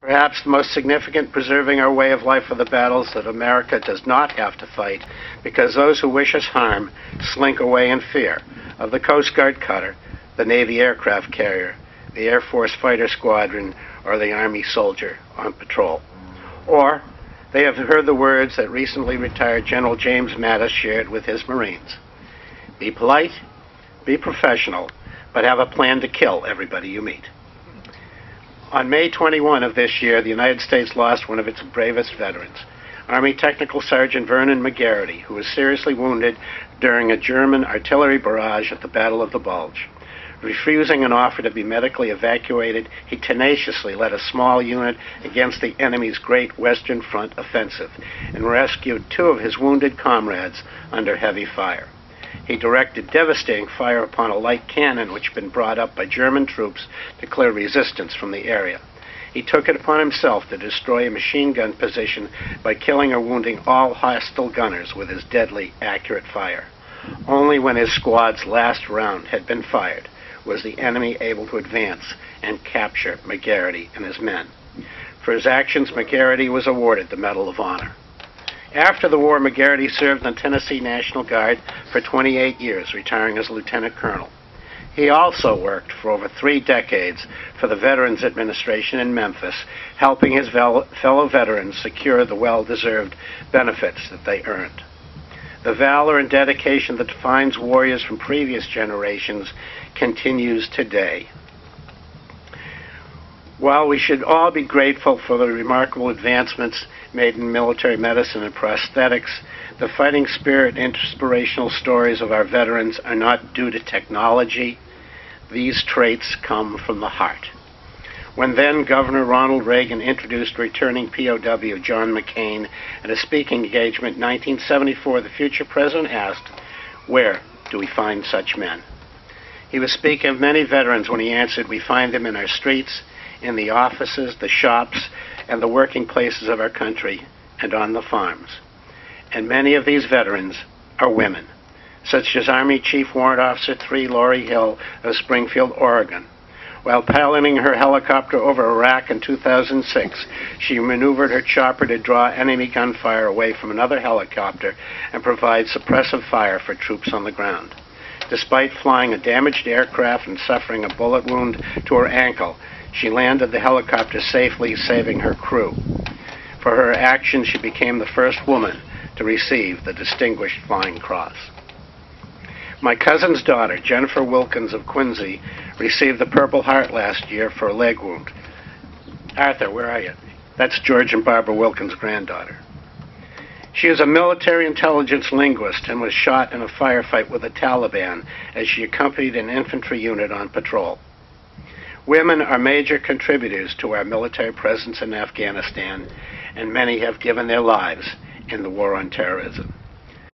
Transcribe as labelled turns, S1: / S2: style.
S1: Perhaps the most significant preserving our way of life are the battles that America does not have to fight, because those who wish us harm slink away in fear of the Coast Guard cutter, the Navy aircraft carrier, the Air Force fighter squadron, or the Army soldier on patrol. Or they have heard the words that recently retired General James Mattis shared with his Marines. Be polite, be professional, but have a plan to kill everybody you meet. On May 21 of this year, the United States lost one of its bravest veterans, Army Technical Sergeant Vernon McGarity, who was seriously wounded during a German artillery barrage at the Battle of the Bulge. Refusing an offer to be medically evacuated, he tenaciously led a small unit against the enemy's Great Western Front offensive and rescued 2 of his wounded comrades under heavy fire. He directed devastating fire upon a light cannon which had been brought up by German troops to clear resistance from the area. He took it upon himself to destroy a machine gun position by killing or wounding all hostile gunners with his deadly, accurate fire. Only when his squad's last round had been fired was the enemy able to advance and capture McGarity and his men. For his actions, McGarity was awarded the Medal of Honor. After the war, McGarity served in the Tennessee National Guard for 28 years, retiring as lieutenant colonel. He also worked for over 3 decades for the Veterans Administration in Memphis, helping his fellow veterans secure the well-deserved benefits that they earned. The valor and dedication that defines warriors from previous generations continues today. While we should all be grateful for the remarkable advancements made in military medicine and prosthetics, the fighting spirit and inspirational stories of our veterans are not due to technology. These traits come from the heart. When then Governor Ronald Reagan introduced returning POW John McCain at a speaking engagement in 1974, the future president asked, "Where do we find such men?" He was speaking of many veterans when he answered, "We find them in our streets, in the offices, the shops, and the working places of our country, and on the farms." And many of these veterans are women, such as Army Chief Warrant Officer 3 Lori Hill of Springfield, Oregon. While piloting her helicopter over Iraq in 2006, she maneuvered her chopper to draw enemy gunfire away from another helicopter and provide suppressive fire for troops on the ground. Despite flying a damaged aircraft and suffering a bullet wound to her ankle, she landed the helicopter safely, saving her crew. For her action, she became the first woman to receive the Distinguished Flying Cross. My cousin's daughter, Jennifer Wilkins of Quincy, received the Purple Heart last year for a leg wound. Arthur, where are you? That's George and Barbara Wilkins' granddaughter. She is a military intelligence linguist and was shot in a firefight with the Taliban as she accompanied an infantry unit on patrol. Women are major contributors to our military presence in Afghanistan, and many have given their lives in the war on terrorism.